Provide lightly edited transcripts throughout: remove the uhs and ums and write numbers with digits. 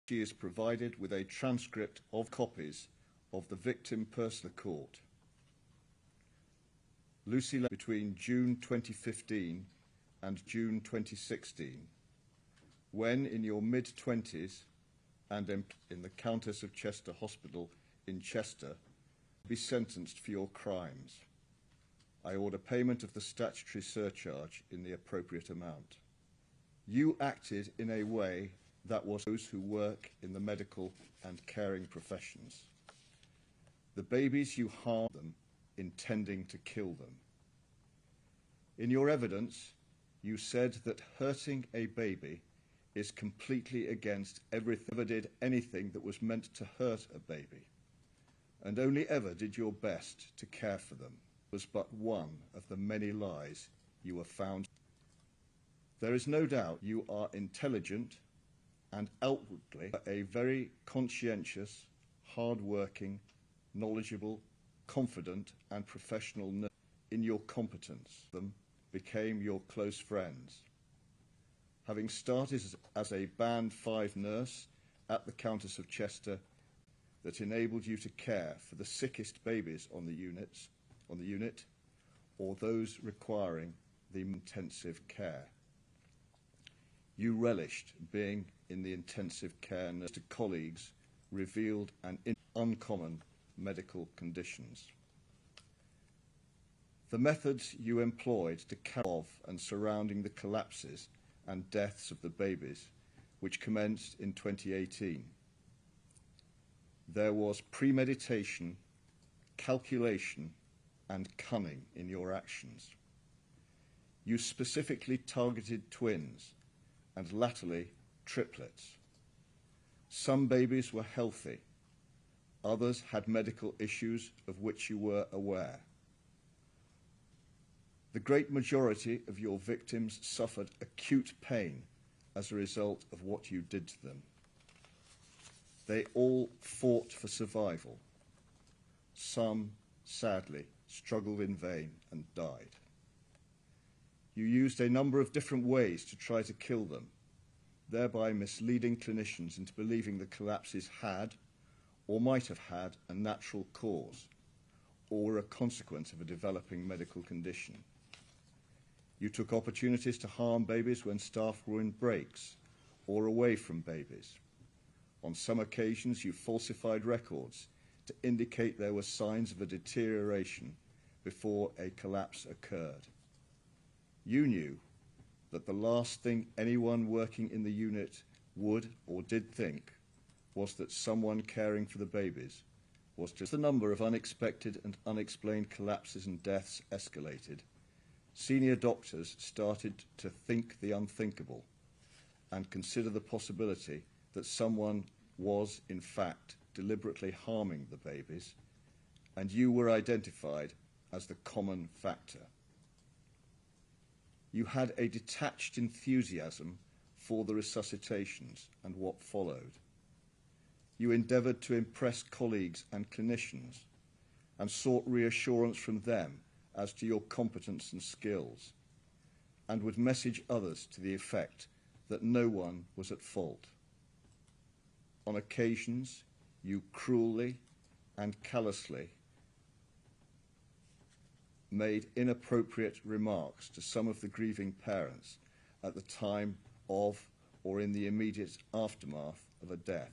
She is provided with a transcript of copies of the victim personal court. Lucy Letby, between June 2015 and June 2016, when in your mid-20s and in the Countess of Chester Hospital in Chester, be sentenced for your crimes. I order payment of the statutory surcharge in the appropriate amount. You acted in a way that was those who work in the medical and caring professions. The babies you harmed them, intending to kill them. In your evidence, you said that hurting a baby is completely against everything. Never did anything that was meant to hurt a baby, and only ever did your best to care for them. It was but one of the many lies you were found. There is no doubt you are intelligent and outwardly a very conscientious, hard-working, knowledgeable, confident and professional nurse. In your competence, them became your close friends. Having started as a Band 5 nurse at the Countess of Chester, that enabled you to care for the sickest babies on the unit, or those requiring the intensive care. You relished being in the intensive care nurse to colleagues revealed an uncommon medical conditions. The methods you employed to carry off and surrounding the collapses and deaths of the babies, which commenced in 2018. There was premeditation, calculation, and cunning in your actions. You specifically targeted twins and latterly triplets. Some babies were healthy, others had medical issues of which you were aware. The great majority of your victims suffered acute pain as a result of what you did to them. They all fought for survival. Some, sadly, struggled in vain and died. You used a number of different ways to try to kill them, thereby misleading clinicians into believing the collapses had or might have had a natural cause or were a consequence of a developing medical condition. You took opportunities to harm babies when staff were in breaks or away from babies. On some occasions, you falsified records to indicate there were signs of a deterioration before a collapse occurred. You knew that the last thing anyone working in the unit would or did think was that someone caring for the babies was just. The number of unexpected and unexplained collapses and deaths escalated. Senior doctors started to think the unthinkable and consider the possibility that someone was, in fact, deliberately harming the babies, and you were identified as the common factor. You had a detached enthusiasm for the resuscitations and what followed. You endeavoured to impress colleagues and clinicians and sought reassurance from them as to your competence and skills, and would message others to the effect that no one was at fault. On occasions, you cruelly and callously made inappropriate remarks to some of the grieving parents at the time of or in the immediate aftermath of a death.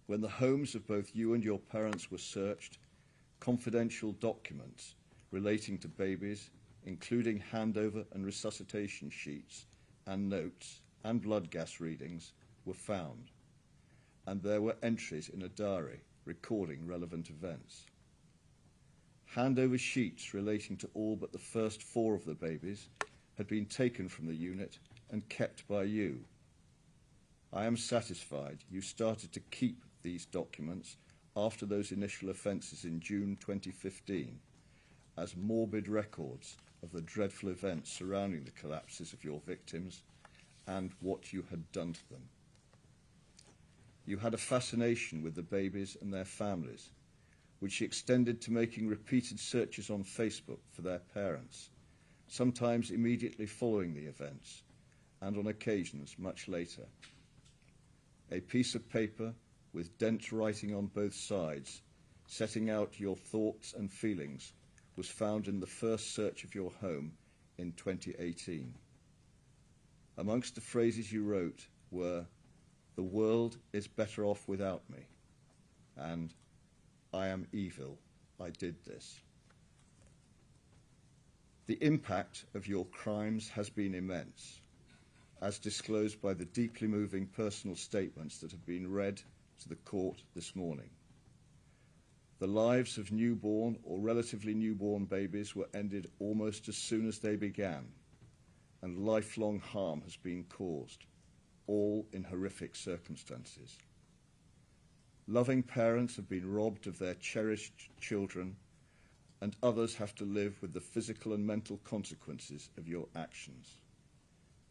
When the homes of both you and your parents were searched, confidential documents relating to babies, including handover and resuscitation sheets and notes and blood gas readings, were found, and there were entries in a diary recording relevant events. Handover sheets relating to all but the first 4 of the babies had been taken from the unit and kept by you. I am satisfied you started to keep these documents after those initial offences in June 2015 as morbid records of the dreadful events surrounding the collapses of your victims and what you had done to them. You had a fascination with the babies and their families, which extended to making repeated searches on Facebook for their parents, sometimes immediately following the events, and on occasions much later. A piece of paper with dent writing on both sides, setting out your thoughts and feelings, was found in the first search of your home in 2018. Amongst the phrases you wrote were, "The world is better off without me," and "I am evil, I did this." The impact of your crimes has been immense, as disclosed by the deeply moving personal statements that have been read to the court this morning. The lives of newborn or relatively newborn babies were ended almost as soon as they began, and lifelong harm has been caused, all in horrific circumstances. Loving parents have been robbed of their cherished children, and others have to live with the physical and mental consequences of your actions.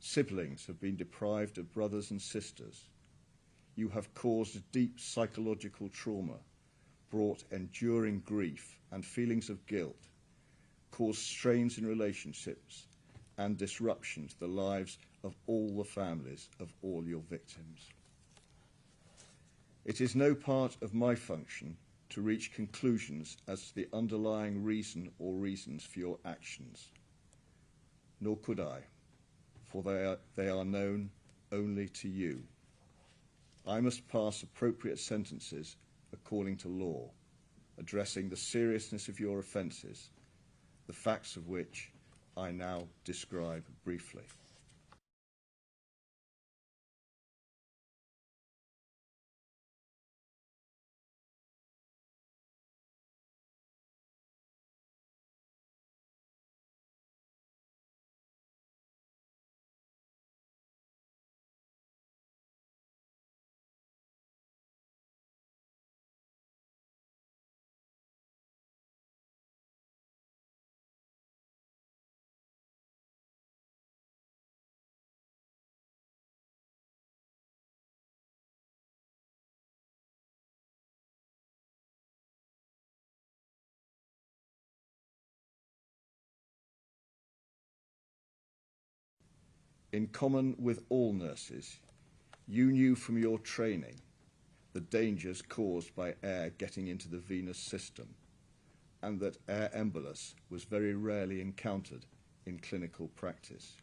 Siblings have been deprived of brothers and sisters. You have caused deep psychological trauma, brought enduring grief and feelings of guilt, caused strains in relationships, and disruption to the lives of all the families of all your victims. It is no part of my function to reach conclusions as to the underlying reason or reasons for your actions, nor could I, for they are known only to you. I must pass appropriate sentences according to law, addressing the seriousness of your offences, the facts of which I now describe briefly. In common with all nurses, you knew from your training the dangers caused by air getting into the venous system, and that air embolus was very rarely encountered in clinical practice.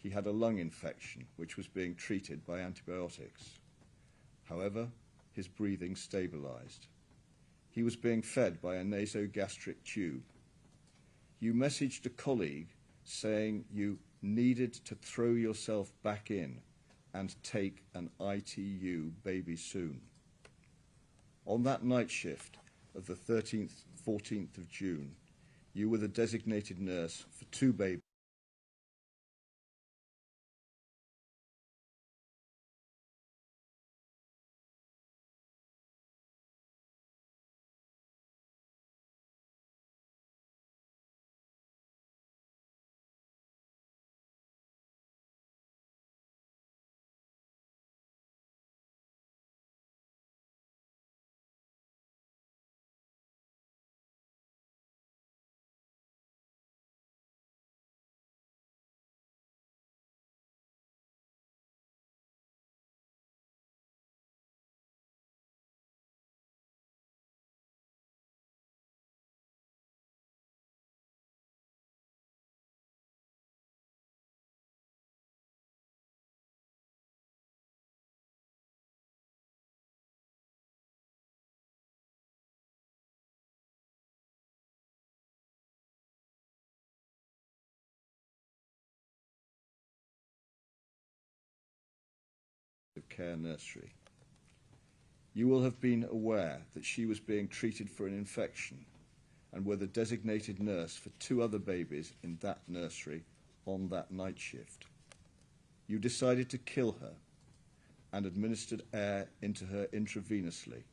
He had a lung infection which was being treated by antibiotics. However, his breathing stabilized. He was being fed by a nasogastric tube. You messaged a colleague saying you needed to throw yourself back in and take an ITU baby soon. On that night shift of the 13th, 14th of June, you were the designated nurse for 2 babies. care nursery. You will have been aware that she was being treated for an infection and were the designated nurse for 2 other babies in that nursery on that night shift. You decided to kill her and administered air into her intravenously,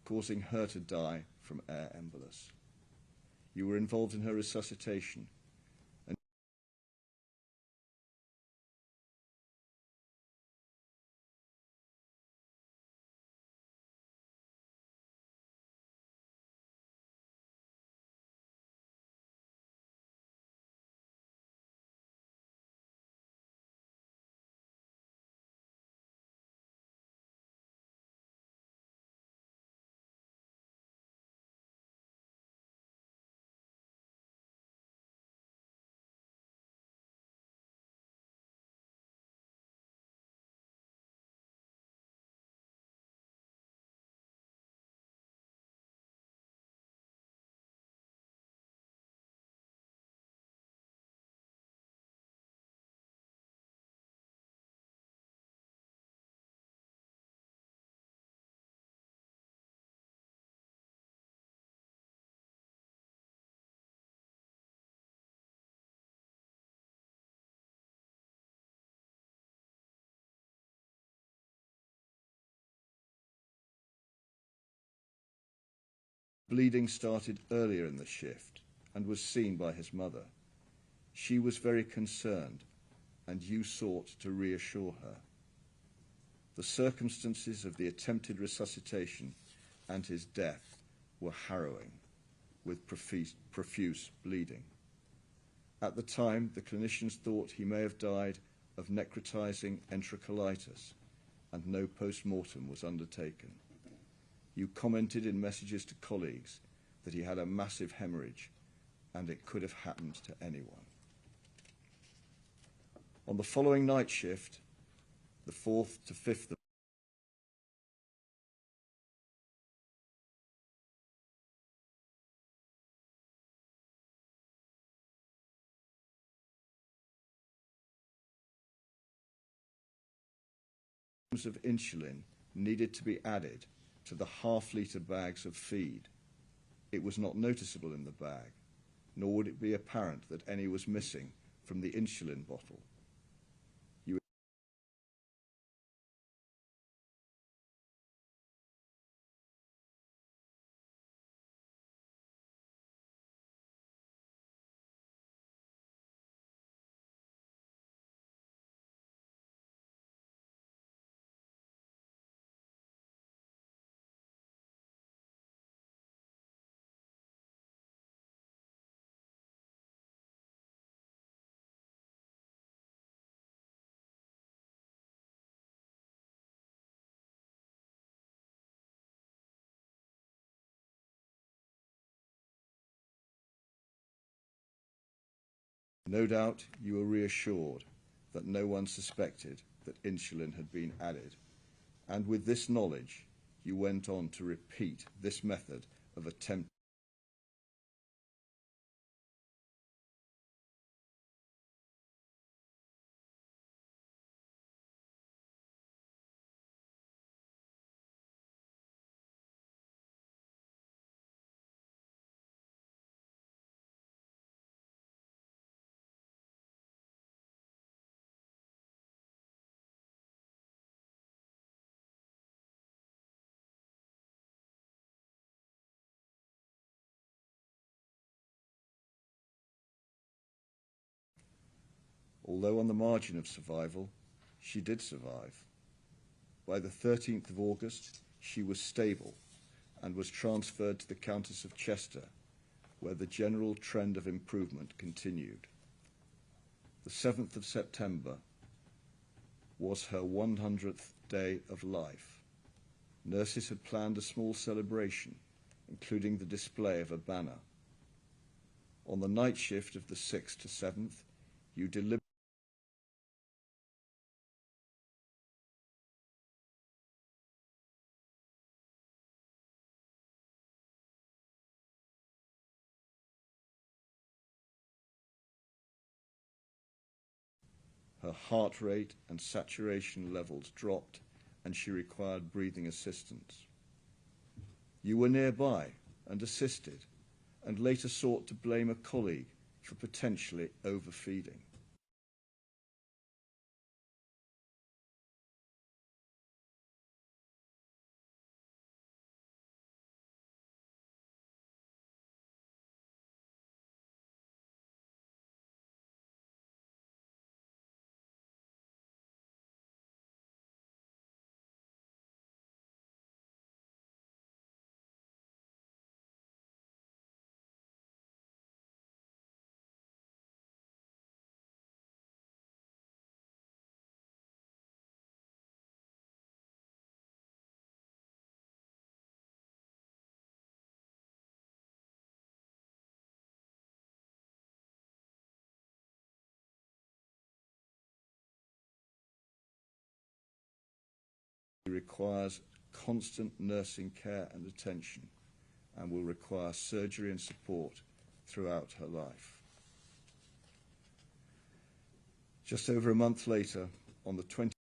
causing her to die from air embolus. You were involved in her resuscitation and bleeding started earlier in the shift and was seen by his mother. She was very concerned, and you sought to reassure her. The circumstances of the attempted resuscitation and his death were harrowing, with profuse bleeding. At the time, the clinicians thought he may have died of necrotizing enterocolitis, and no post-mortem was undertaken. You commented in messages to colleagues that he had a massive hemorrhage and it could have happened to anyone. On the following night shift, the 4th to 5th of insulin needed to be added to the half-litre bags of feed. It was not noticeable in the bag, nor would it be apparent that any was missing from the insulin bottle. You No doubt you were reassured that no one suspected that insulin had been added, and with this knowledge you went on to repeat this method of attempt. Although on the margin of survival, she did survive. By the 13th of August, she was stable and was transferred to the Countess of Chester, where the general trend of improvement continued. The 7th of September was her 100th day of life. Nurses had planned a small celebration, including the display of a banner. On the night shift of the 6th to 7th, you deliberately her heart rate and saturation levels dropped and she required breathing assistance. You were nearby and assisted, and later sought to blame a colleague for potentially overfeeding. She requires constant nursing care and attention, and will require surgery and support throughout her life. Just over a month later, on the 20th,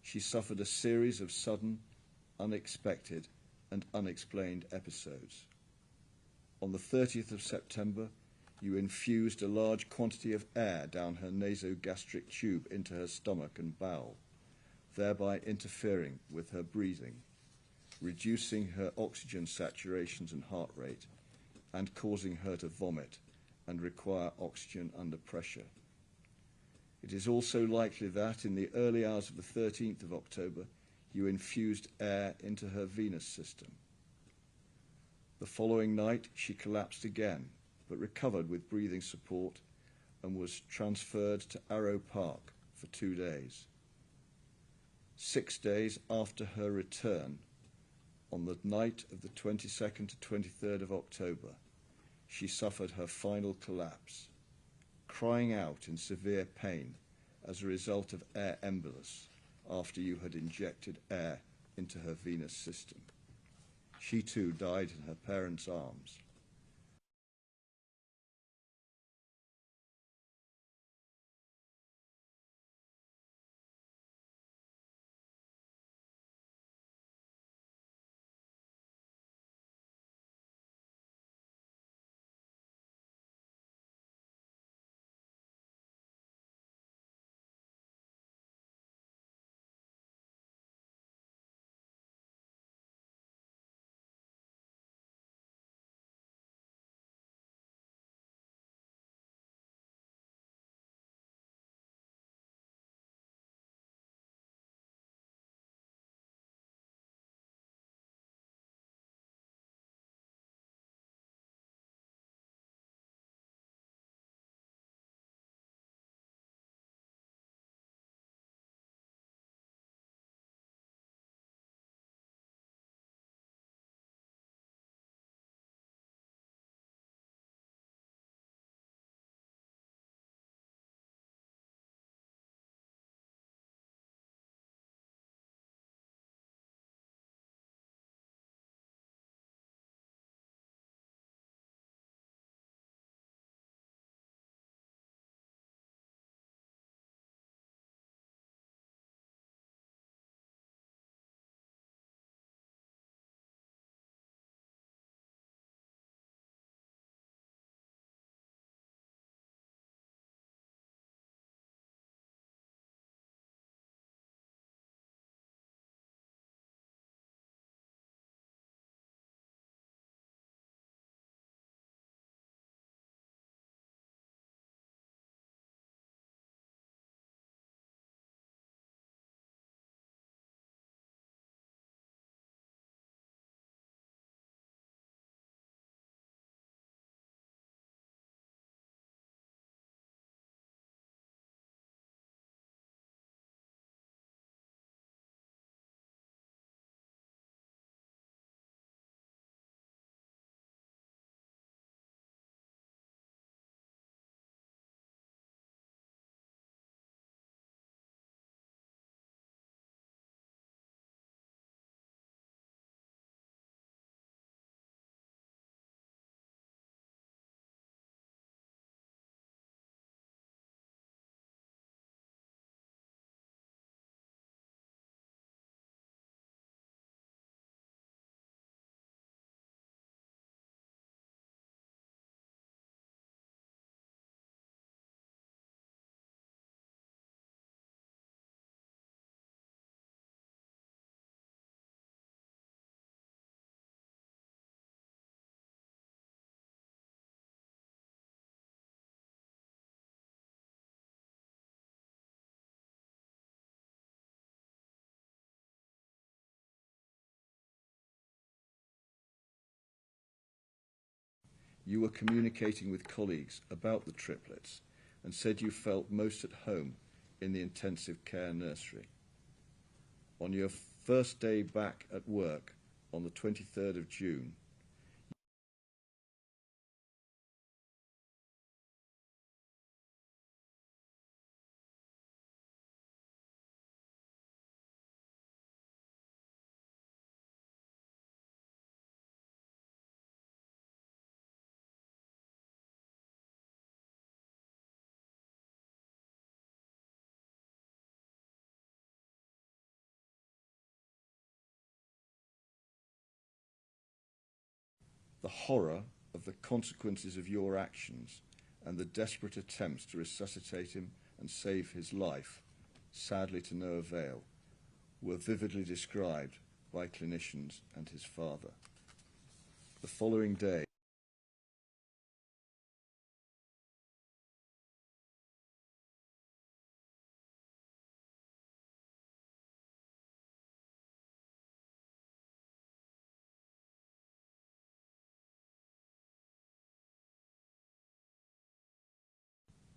she suffered a series of sudden, unexpected, and unexplained episodes. On the 30th of September, you infused a large quantity of air down her nasogastric tube into her stomach and bowel, thereby interfering with her breathing, reducing her oxygen saturations and heart rate, and causing her to vomit and require oxygen under pressure. It is also likely that, in the early hours of the 13th of October, you infused air into her venous system. The following night, she collapsed again, but recovered with breathing support and was transferred to Arrow Park for 2 days. 6 days after her return, on the night of the 22nd to 23rd of October, she suffered her final collapse, crying out in severe pain as a result of air embolus after you had injected air into her venous system. She too died in her parents' arms. you were communicating with colleagues about the triplets and said you felt most at home in the intensive care nursery. On your first day back at work on the 23rd of June, the horror of the consequences of your actions and the desperate attempts to resuscitate him and save his life, sadly to no avail, were vividly described by clinicians and his father. The following day,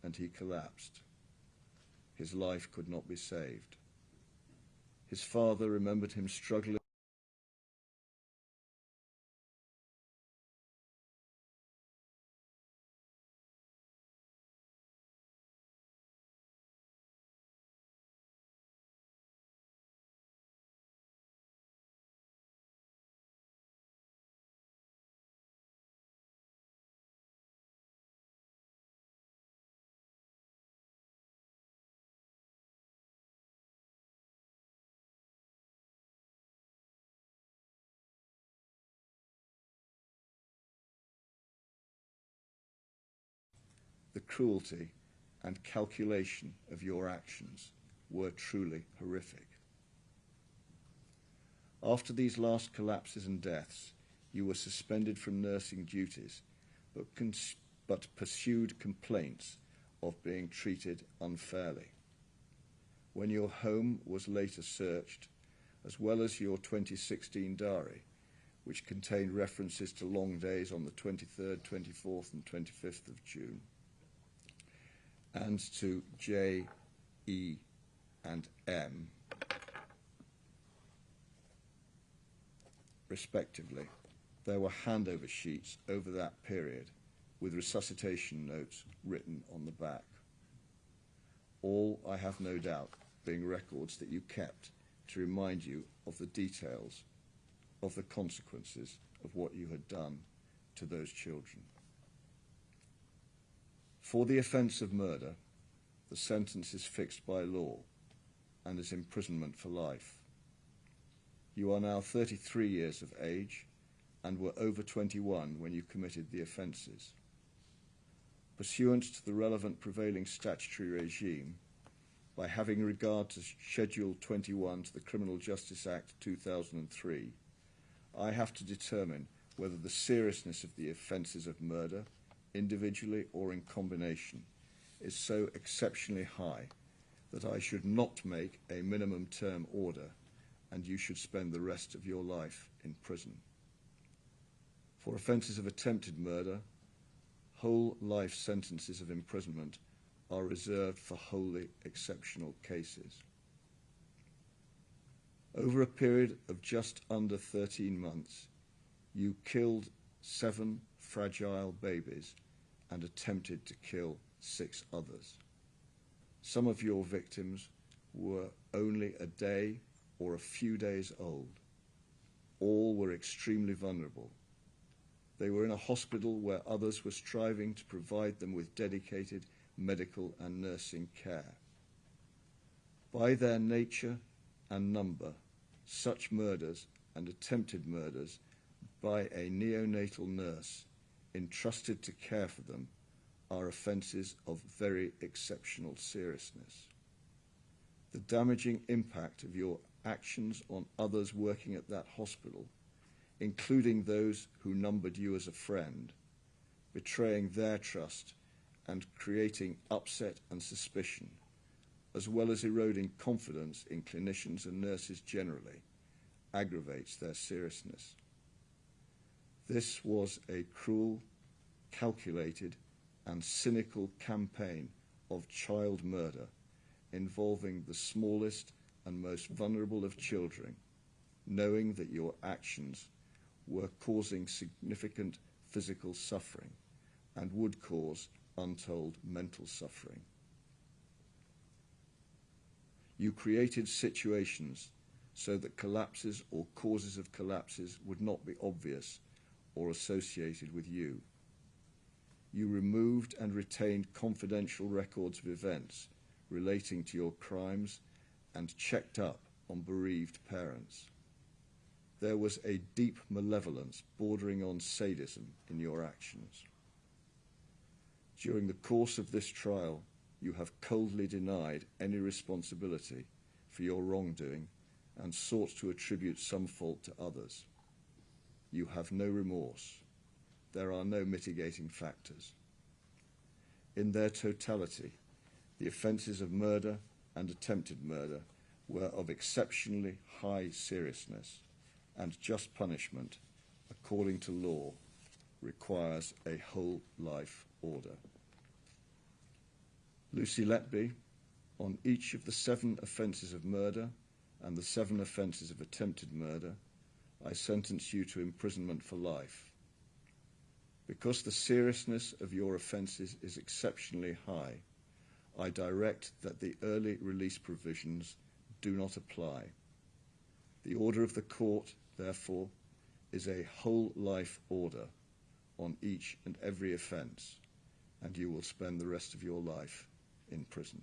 and he collapsed. His life could not be saved. His father remembered him struggling the cruelty and calculation of your actions were truly horrific. After these last collapses and deaths, you were suspended from nursing duties, but pursued complaints of being treated unfairly. When your home was later searched, as well as your 2016 diary, which contained references to long days on the 23rd, 24th and 25th of June, and to J, E, and M, respectively, there were handover sheets over that period with resuscitation notes written on the back. All, I have no doubt, being records that you kept to remind you of the details of the consequences of what you had done to those children. For the offence of murder, the sentence is fixed by law and is imprisonment for life. You are now 33 years of age and were over 21 when you committed the offences. Pursuant to the relevant prevailing statutory regime, by having regard to Schedule 21 to the Criminal Justice Act 2003, I have to determine whether the seriousness of the offences of murder, individually or in combination, is so exceptionally high that I should not make a minimum term order and you should spend the rest of your life in prison. For offences of attempted murder, whole life sentences of imprisonment are reserved for wholly exceptional cases. Over a period of just under 13 months, you killed 7 fragile babies and attempted to kill 6 others. Some of your victims were only a day or a few days old. All were extremely vulnerable. They were in a hospital where others were striving to provide them with dedicated medical and nursing care. By their nature and number, such murders and attempted murders by a neonatal nurse entrusted to care for them are offences of very exceptional seriousness. The damaging impact of your actions on others working at that hospital, including those who numbered you as a friend, betraying their trust and creating upset and suspicion, as well as eroding confidence in clinicians and nurses generally, aggravates their seriousness. This was a cruel, calculated and cynical campaign of child murder involving the smallest and most vulnerable of children, knowing that your actions were causing significant physical suffering and would cause untold mental suffering. You created situations so that collapses or causes of collapses would not be obvious or associated with you. You removed and retained confidential records of events relating to your crimes and checked up on bereaved parents. There was a deep malevolence bordering on sadism in your actions. During the course of this trial, you have coldly denied any responsibility for your wrongdoing and sought to attribute some fault to others. You have no remorse. There are no mitigating factors. In their totality, the offences of murder and attempted murder were of exceptionally high seriousness, and just punishment, according to law, requires a whole life order. Lucy Letby, on each of the 7 offences of murder and the 7 offences of attempted murder, I sentence you to imprisonment for life. Because the seriousness of your offences is exceptionally high, I direct that the early release provisions do not apply. The order of the court, therefore, is a whole life order on each and every offence, and you will spend the rest of your life in prison.